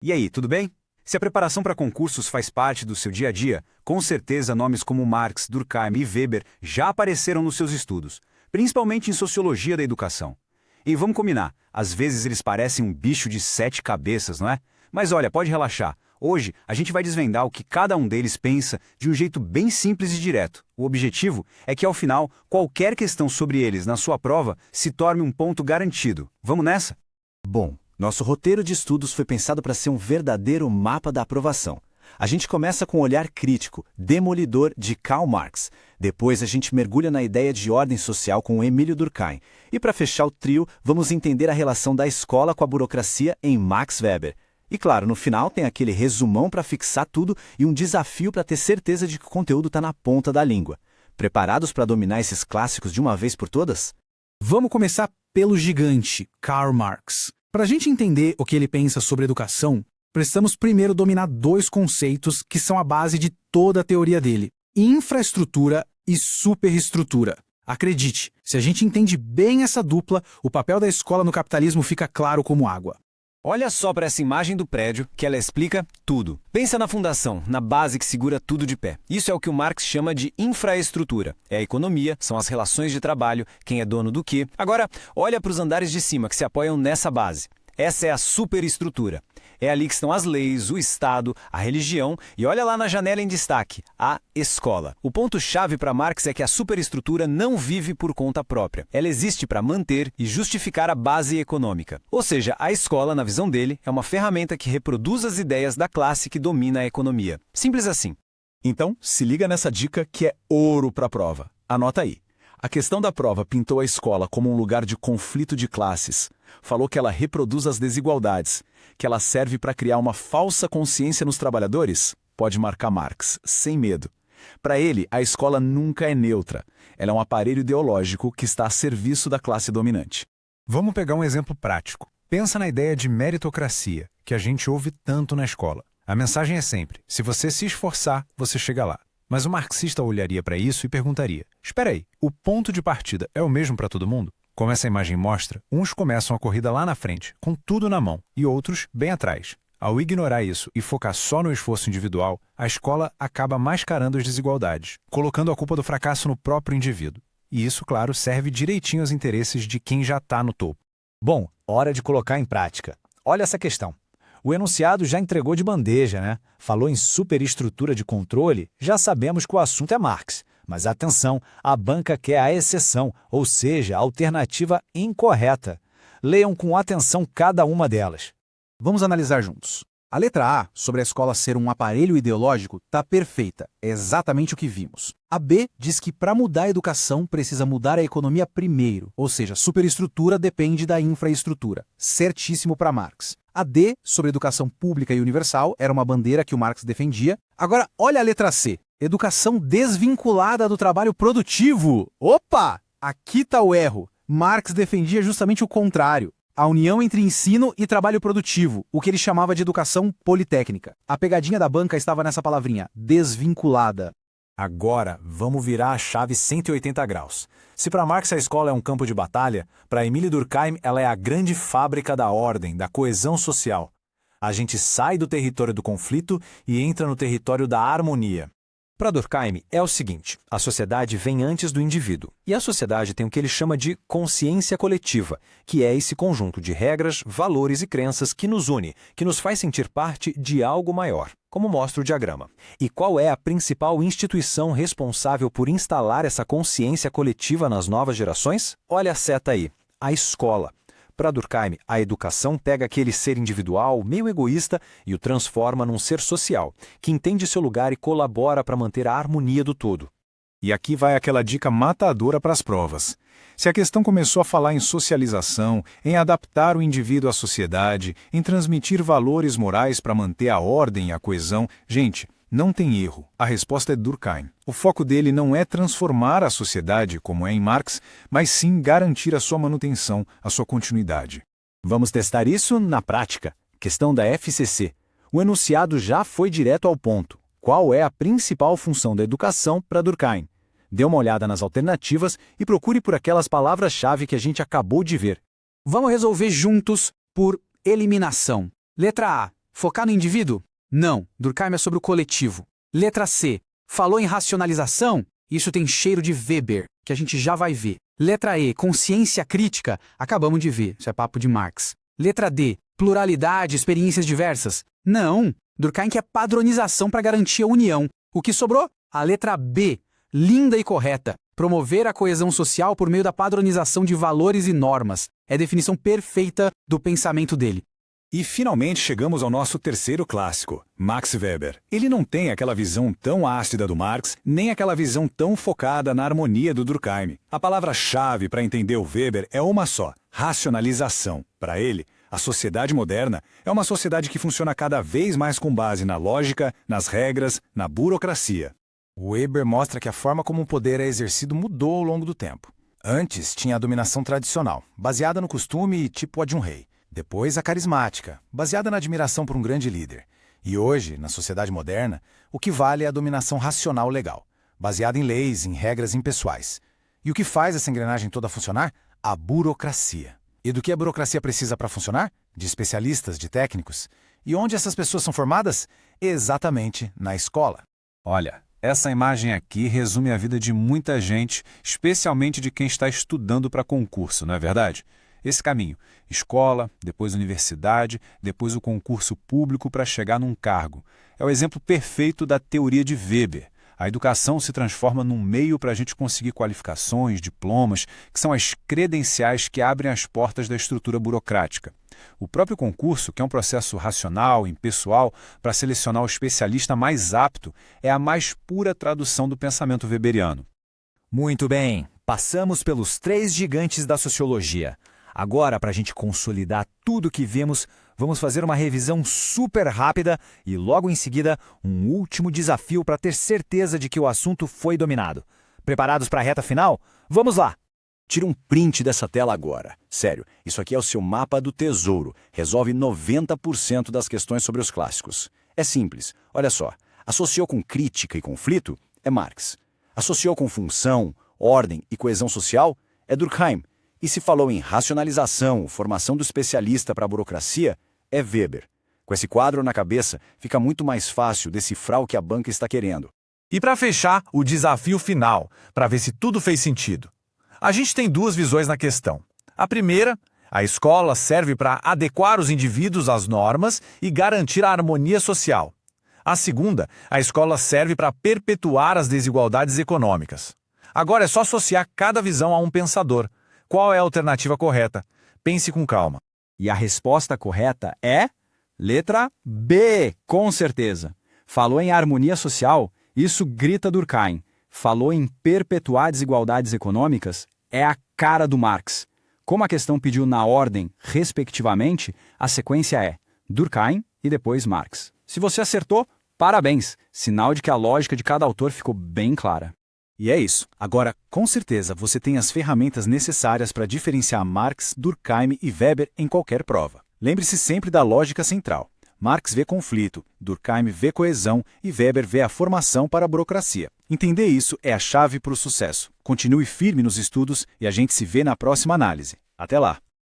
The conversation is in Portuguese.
E aí, tudo bem? Se a preparação para concursos faz parte do seu dia a dia, com certeza nomes como Marx, Durkheim e Weber já apareceram nos seus estudos, principalmente em sociologia da educação. E vamos combinar, às vezes eles parecem um bicho de 7 cabeças, não é? Mas olha, pode relaxar. Hoje a gente vai desvendar o que cada um deles pensa de um jeito bem simples e direto. O objetivo é que, ao final, qualquer questão sobre eles na sua prova se torne um ponto garantido. Vamos nessa? Bom, nosso roteiro de estudos foi pensado para ser um verdadeiro mapa da aprovação. A gente começa com o olhar crítico, demolidor de Karl Marx. Depois a gente mergulha na ideia de ordem social com Emílio Durkheim. E para fechar o trio, vamos entender a relação da escola com a burocracia em Max Weber. E claro, no final tem aquele resumão para fixar tudo e um desafio para ter certeza de que o conteúdo está na ponta da língua. Preparados para dominar esses clássicos de uma vez por todas? Vamos começar pelo gigante, Karl Marx. Para a gente entender o que ele pensa sobre educação, precisamos primeiro dominar dois conceitos que são a base de toda a teoria dele: infraestrutura e superestrutura. Acredite, se a gente entende bem essa dupla, o papel da escola no capitalismo fica claro como água. Olha só para essa imagem do prédio, que ela explica tudo. Pensa na fundação, na base que segura tudo de pé. Isso é o que o Marx chama de infraestrutura. É a economia, são as relações de trabalho, quem é dono do quê. Agora, olha para os andares de cima que se apoiam nessa base. Essa é a superestrutura. É ali que estão as leis, o Estado, a religião e olha lá na janela em destaque, a escola. O ponto-chave para Marx é que a superestrutura não vive por conta própria. Ela existe para manter e justificar a base econômica. Ou seja, a escola, na visão dele, é uma ferramenta que reproduz as ideias da classe que domina a economia. Simples assim. Então, se liga nessa dica que é ouro para a prova. Anota aí. A questão da prova pintou a escola como um lugar de conflito de classes. Falou que ela reproduz as desigualdades, que ela serve para criar uma falsa consciência nos trabalhadores. Pode marcar Marx, sem medo. Para ele, a escola nunca é neutra. Ela é um aparelho ideológico que está a serviço da classe dominante. Vamos pegar um exemplo prático. Pensa na ideia de meritocracia, que a gente ouve tanto na escola. A mensagem é sempre: se você se esforçar, você chega lá. Mas o marxista olharia para isso e perguntaria: espera aí, o ponto de partida é o mesmo para todo mundo? Como essa imagem mostra, uns começam a corrida lá na frente, com tudo na mão, e outros bem atrás. Ao ignorar isso e focar só no esforço individual, a escola acaba mascarando as desigualdades, colocando a culpa do fracasso no próprio indivíduo. E isso, claro, serve direitinho aos interesses de quem já está no topo. Bom, hora de colocar em prática. Olha essa questão. O enunciado já entregou de bandeja, né? Falou em superestrutura de controle, já sabemos que o assunto é Marx. Mas atenção, a banca quer a exceção, ou seja, a alternativa incorreta. Leiam com atenção cada uma delas. Vamos analisar juntos. A letra A, sobre a escola ser um aparelho ideológico, está perfeita. É exatamente o que vimos. A B diz que para mudar a educação precisa mudar a economia primeiro, ou seja, superestrutura depende da infraestrutura. Certíssimo para Marx. A D, sobre educação pública e universal, era uma bandeira que o Marx defendia. Agora, olha a letra C. Educação desvinculada do trabalho produtivo. Opa! Aqui está o erro. Marx defendia justamente o contrário. A união entre ensino e trabalho produtivo, o que ele chamava de educação politécnica. A pegadinha da banca estava nessa palavrinha, desvinculada. Agora, vamos virar a chave 180 graus. Se para Marx a escola é um campo de batalha, para Emílio Durkheim ela é a grande fábrica da ordem, da coesão social. A gente sai do território do conflito e entra no território da harmonia. Para Durkheim é o seguinte: a sociedade vem antes do indivíduo. E a sociedade tem o que ele chama de consciência coletiva, que é esse conjunto de regras, valores e crenças que nos une, que nos faz sentir parte de algo maior, como mostra o diagrama. E qual é a principal instituição responsável por instalar essa consciência coletiva nas novas gerações? Olha a seta aí, a escola. Para Durkheim, a educação pega aquele ser individual, meio egoísta, e o transforma num ser social, que entende seu lugar e colabora para manter a harmonia do todo. E aqui vai aquela dica matadora para as provas. Se a questão começou a falar em socialização, em adaptar o indivíduo à sociedade, em transmitir valores morais para manter a ordem e a coesão, gente, não tem erro. A resposta é Durkheim. O foco dele não é transformar a sociedade, como é em Marx, mas sim garantir a sua manutenção, a sua continuidade. Vamos testar isso na prática. Questão da FCC. O enunciado já foi direto ao ponto. Qual é a principal função da educação para Durkheim? Dê uma olhada nas alternativas e procure por aquelas palavras-chave que a gente acabou de ver. Vamos resolver juntos por eliminação. Letra A. Focar no indivíduo? Não, Durkheim é sobre o coletivo. Letra C. Falou em racionalização? Isso tem cheiro de Weber, que a gente já vai ver. Letra E. Consciência crítica? Acabamos de ver, isso é papo de Marx. Letra D. Pluralidade, experiências diversas? Não, Durkheim quer padronização para garantir a união. O que sobrou? A letra B. Linda e correta. Promover a coesão social por meio da padronização de valores e normas. É a definição perfeita do pensamento dele. E finalmente chegamos ao nosso terceiro clássico, Max Weber. Ele não tem aquela visão tão ácida do Marx, nem aquela visão tão focada na harmonia do Durkheim. A palavra-chave para entender o Weber é uma só: racionalização. Para ele, a sociedade moderna é uma sociedade que funciona cada vez mais com base na lógica, nas regras, na burocracia. Weber mostra que a forma como o poder é exercido mudou ao longo do tempo. Antes tinha a dominação tradicional, baseada no costume e tipo a de um rei. Depois a carismática, baseada na admiração por um grande líder. E hoje, na sociedade moderna, o que vale é a dominação racional legal, baseada em leis, em regras impessoais. E o que faz essa engrenagem toda funcionar? A burocracia. E do que a burocracia precisa para funcionar? De especialistas, de técnicos. E onde essas pessoas são formadas? Exatamente na escola. Olha, essa imagem aqui resume a vida de muita gente, especialmente de quem está estudando para concurso, não é verdade? Esse caminho, escola, depois universidade, depois o concurso público para chegar num cargo. É o exemplo perfeito da teoria de Weber. A educação se transforma num meio para a gente conseguir qualificações, diplomas, que são as credenciais que abrem as portas da estrutura burocrática. O próprio concurso, que é um processo racional, impessoal, para selecionar o especialista mais apto, é a mais pura tradução do pensamento weberiano. Muito bem, passamos pelos 3 gigantes da sociologia. Agora, para a gente consolidar tudo o que vimos, vamos fazer uma revisão super rápida e, logo em seguida, um último desafio para ter certeza de que o assunto foi dominado. Preparados para a reta final? Vamos lá! Tira um print dessa tela agora. Sério, isso aqui é o seu mapa do tesouro. Resolve 90% das questões sobre os clássicos. É simples. Olha só. Associou com crítica e conflito? É Marx. Associou com função, ordem e coesão social? É Durkheim. E se falou em racionalização, formação do especialista para a burocracia? É Weber. Com esse quadro na cabeça, fica muito mais fácil decifrar o que a banca está querendo. E para fechar, o desafio final, para ver se tudo fez sentido. A gente tem 2 visões na questão. A primeira, a escola serve para adequar os indivíduos às normas e garantir a harmonia social. A segunda, a escola serve para perpetuar as desigualdades econômicas. Agora é só associar cada visão a um pensador. Qual é a alternativa correta? Pense com calma. E a resposta correta é... letra B, com certeza. Falou em harmonia social? Isso grita Durkheim. Falou em perpetuar desigualdades econômicas? É a cara do Marx. Como a questão pediu na ordem, respectivamente, a sequência é Durkheim e depois Marx. Se você acertou, parabéns! Sinal de que a lógica de cada autor ficou bem clara. E é isso. Agora, com certeza, você tem as ferramentas necessárias para diferenciar Marx, Durkheim e Weber em qualquer prova. Lembre-se sempre da lógica central. Marx vê conflito, Durkheim vê coesão e Weber vê a formação para a burocracia. Entender isso é a chave para o sucesso. Continue firme nos estudos e a gente se vê na próxima análise. Até lá!